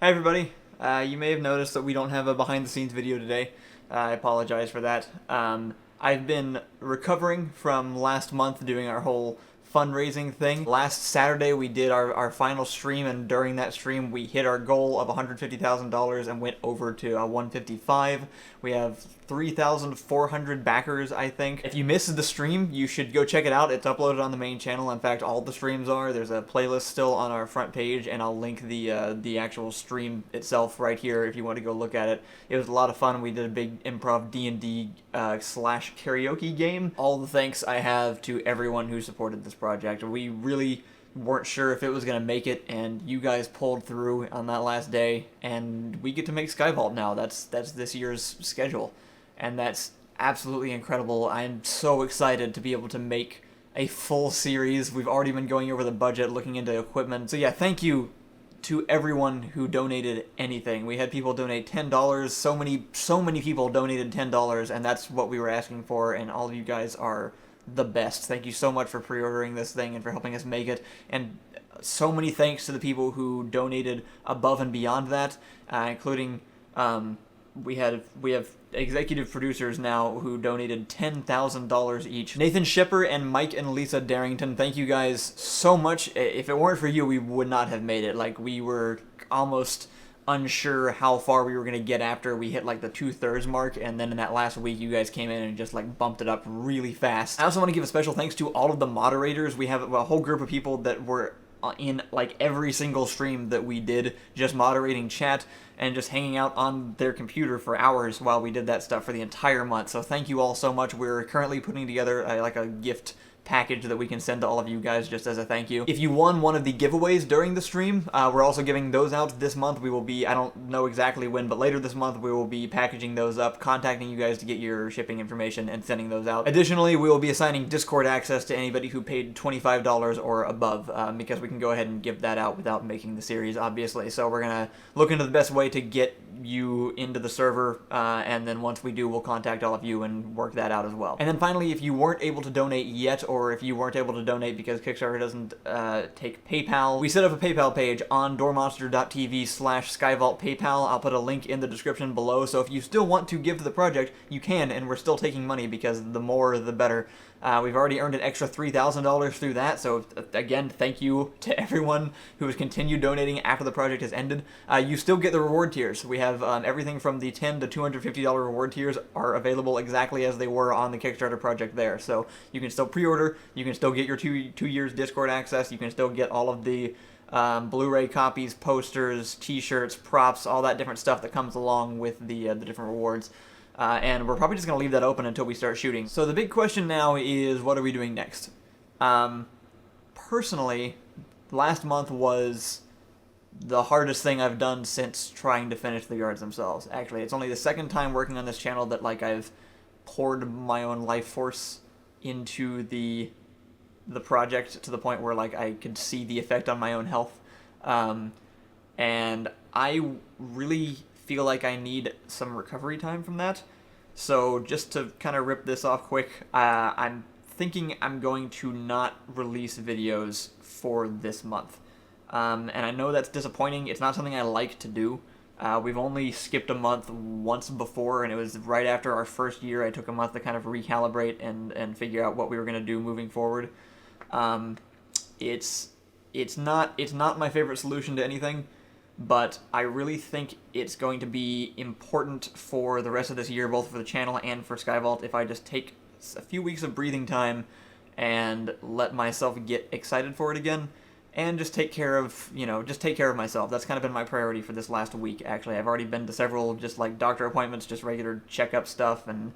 Hi everybody. You may have noticed that we don't have a behind-the-scenes video today. I apologize for that. I've been recovering from last month doing our whole fundraising thing. Last Saturday we did our final stream, and during that stream we hit our goal of $150,000 and went over to 155. We have 3,400 backers, I think. If you missed the stream, you should go check it out. It's uploaded on the main channel. In fact, all the streams are. There's a playlist still on our front page, and I'll link the actual stream itself right here if you want to go look at it. It was a lot of fun. We did a big improv D&D slash karaoke game. All the thanks I have to everyone who supported this project. We really weren't sure if it was going to make it, and you guys pulled through on that last day, and we get to make Skyvault now. That's this year's schedule, and that's absolutely incredible. I'm so excited to be able to make a full series. We've already been going over the budget, looking into equipment. So yeah, thank you to everyone who donated anything. We had people donate $10. So many people donated $10, and that's what we were asking for, and all of you guys are the best. Thank you so much for pre-ordering this thing and for helping us make it, and so many thanks to the people who donated above and beyond that, including we have executive producers now who donated $10,000 each. Nathan Scheper and Mike and Lisa Darrington, thank you guys so much. If it weren't for you, we would not have made it. Like, we were almost unsure how far we were going to get after we hit like the 2/3 mark, and then in that last week you guys came in and just like bumped it up really fast. I also want to give a special thanks to all of the moderators. We have a whole group of people that were in like every single stream that we did, just moderating chat and just hanging out on their computer for hours while we did that stuff for the entire month. So thank you all so much. We're currently putting together like a gift package that we can send to all of you guys just as a thank you. If you won one of the giveaways during the stream, we're also giving those out this month. We will be, I don't know exactly when, but later this month we will be packaging those up, contacting you guys to get your shipping information, and sending those out. Additionally, we will be assigning Discord access to anybody who paid $25 or above, because we can go ahead and give that out without making the series, obviously. So we're gonna look into the best way to get you into the server, and then once we do, we'll contact all of you and work that out as well. And then finally, if you weren't able to donate yet, or if you weren't able to donate because Kickstarter doesn't take PayPal, we set up a PayPal page on doormonster.tv/Skyvault PayPal. I'll put a link in the description below, so if you still want to give to the project, you can, and we're still taking money because the more the better. We've already earned an extra $3,000 through that, so again, thank you to everyone who has continued donating after the project has ended. You still get the reward tiers. We have everything from the $10 to $250 reward tiers are available exactly as they were on the Kickstarter project there, so you can still pre-order, you can still get your two years Discord access, you can still get all of the Blu-ray copies, posters, t-shirts, props, all that different stuff that comes along with the different rewards. And we're probably just going to leave that open until we start shooting. So the big question now is, what are we doing next? Personally, last month was the hardest thing I've done since trying to finish the yards themselves. Actually, it's only the second time working on this channel that like I've poured my own life force into the project to the point where like I could see the effect on my own health. And I really feel like I need some recovery time from that. So just to kind of rip this off quick, I'm thinking I'm going to not release videos for this month. And I know that's disappointing. It's not something I like to do. We've only skipped a month once before, and it was right after our first year. I took a month to kind of recalibrate and figure out what we were going to do moving forward. It's not my favorite solution to anything, but I really think it's going to be important for the rest of this year, both for the channel and for Skyvault, if I just take a few weeks of breathing time and let myself get excited for it again, and just take care of, myself. That's kind of been my priority for this last week, actually. I've already been to several just like doctor appointments, just regular checkup stuff, and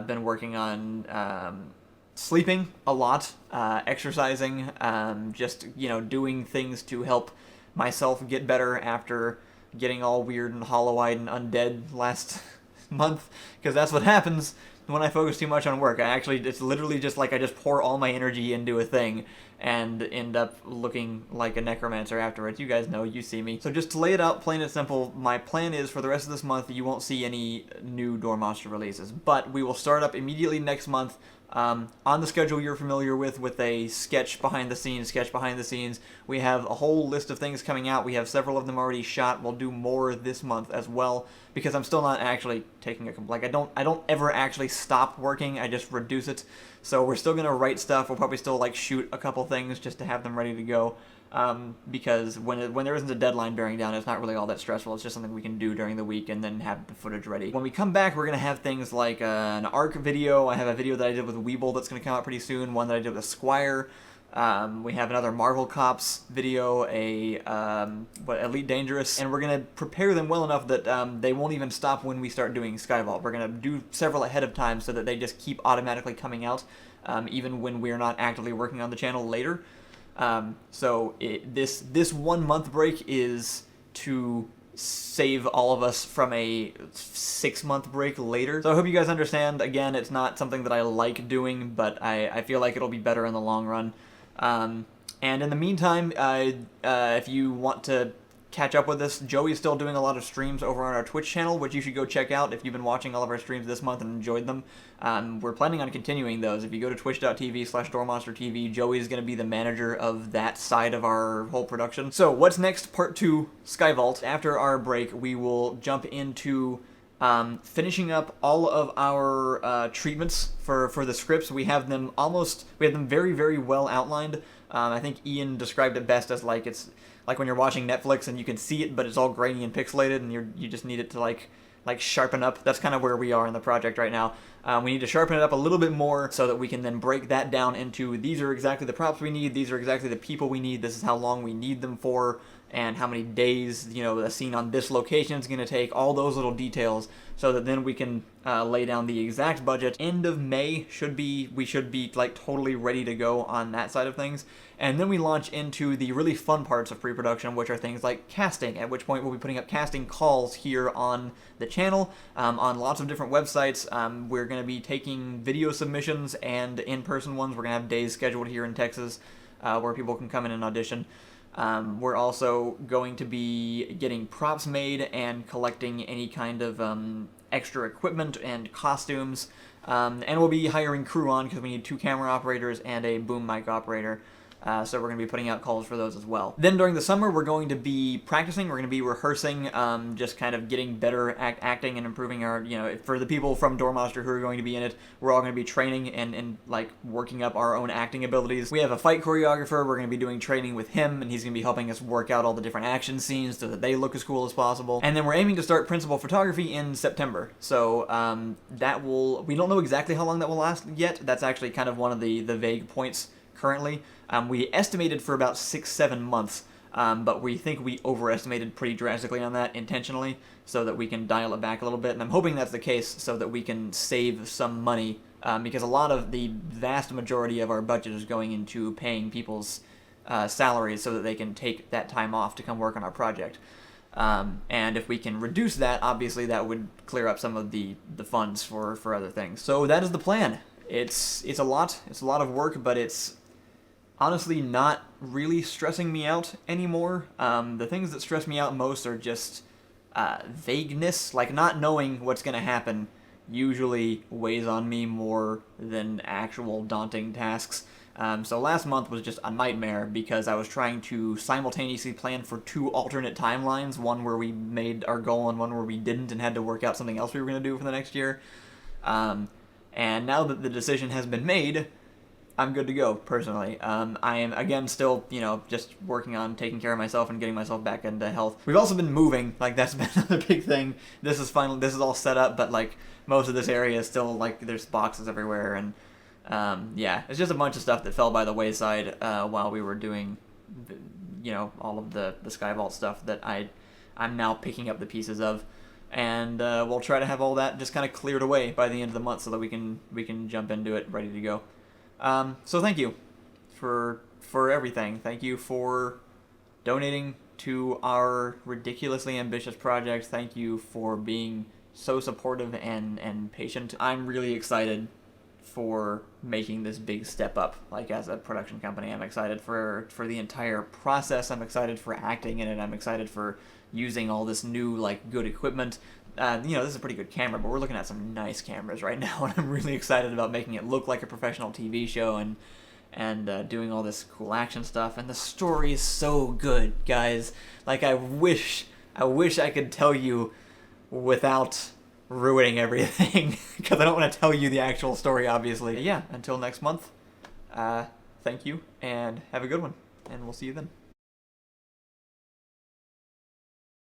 been working on sleeping a lot, exercising, just, doing things to help myself get better after getting all weird and hollow-eyed and undead last month, because that's what happens when I focus too much on work. It's literally just like I just pour all my energy into a thing and end up looking like a necromancer afterwards. You guys know, you see me. So just to lay it out plain and simple, my plan is for the rest of this month you won't see any new Door Monster releases, but we will start up immediately next month On the schedule you're familiar with a sketch behind the scenes. We have a whole list of things coming out. We have several of them already shot. We'll do more this month as well, because I'm still not actually taking I don't ever actually stop working, I just reduce it. So we're still gonna write stuff. We'll probably still shoot a couple things just to have them ready to go. Because when there isn't a deadline bearing down, it's not really all that stressful. It's just something we can do during the week and then have the footage ready. When we come back, we're going to have things like an ARC video. I have a video that I did with Weeble that's going to come out pretty soon, one that I did with Squire. We have another Marvel Cops video, Elite Dangerous, and we're going to prepare them well enough that they won't even stop when we start doing Skyvault. We're going to do several ahead of time so that they just keep automatically coming out, even when we're not actively working on the channel later. So this 1 month break is to save all of us from a 6 month break later. So I hope you guys understand. Again, it's not something that I like doing, but I feel like it'll be better in the long run. And in the meantime, if you want to catch up with us, Joey's still doing a lot of streams over on our Twitch channel, which you should go check out if you've been watching all of our streams this month and enjoyed them. We're planning on continuing those. If you go to twitch.tv/DoorMonsterTV, Joey's going to be the manager of that side of our whole production. So what's next? Part 2, Skyvault. After our break, we will jump into finishing up all of our treatments for the scripts. We have them very, very well outlined. I think Ian described it best as it's like when you're watching Netflix and you can see it, but it's all grainy and pixelated, and you just need it to like sharpen up. That's kind of where we are in the project right now. We need to sharpen it up a little bit more so that we can then break that down into, these are exactly the props we need, these are exactly the people we need, this is how long we need them for, and how many days, a scene on this location is going to take, all those little details, so that then we can lay down the exact budget. End of May we should be totally ready to go on that side of things. And then we launch into the really fun parts of pre-production, which are things like casting, at which point we'll be putting up casting calls here on the channel, on lots of different websites. We're going to be taking video submissions and in-person ones. We're going to have days scheduled here in Texas where people can come in and audition. We're also going to be getting props made and collecting any kind of extra equipment and costumes. And we'll be hiring crew on because we need 2 camera operators and a boom mic operator. So we're going to be putting out calls for those as well. Then during the summer, we're going to be practicing. We're going to be rehearsing, just kind of getting better at acting and improving our, for the people from Doormonster who are going to be in it, we're all going to be training and working up our own acting abilities. We have a fight choreographer. We're going to be doing training with him, and he's going to be helping us work out all the different action scenes so that they look as cool as possible. And then we're aiming to start principal photography in September. So we don't know exactly how long that will last yet. That's actually kind of one of the vague points currently. We estimated for about 6-7 months, but we think we overestimated pretty drastically on that intentionally so that we can dial it back a little bit, and I'm hoping that's the case so that we can save some money, because the vast majority of our budget is going into paying people's salaries so that they can take that time off to come work on our project. And if we can reduce that, obviously that would clear up some of the funds for other things. So that is the plan. It's a lot of work, but it's honestly not really stressing me out anymore. The things that stress me out most are just vagueness, not knowing what's going to happen usually weighs on me more than actual daunting tasks. So last month was just a nightmare because I was trying to simultaneously plan for 2 alternate timelines, one where we made our goal and one where we didn't and had to work out something else we were going to do for the next year. And now that the decision has been made, I'm good to go, personally. I am, again, still, just working on taking care of myself and getting myself back into health. We've also been moving. That's been another big thing. This is all set up, but, most of this area is still, there's boxes everywhere, and, yeah, it's just a bunch of stuff that fell by the wayside while we were doing, all of the Skyvault stuff that I'm now picking up the pieces of. And we'll try to have all that just kind of cleared away by the end of the month so that we can jump into it ready to go. So thank you for everything. Thank you for donating to our ridiculously ambitious project. Thank you for being so supportive and patient. I'm really excited for making this big step up, as a production company. I'm excited for the entire process. I'm excited for acting in it. I'm excited for using all this new, like, good equipment. You know, this is a pretty good camera, but we're looking at some nice cameras right now, and I'm really excited about making it look like a professional TV show and doing all this cool action stuff. And the story is so good, guys. Like, I wish I could tell you without ruining everything, because I don't want to tell you the actual story, obviously. But yeah, until next month, thank you, and have a good one, and we'll see you then.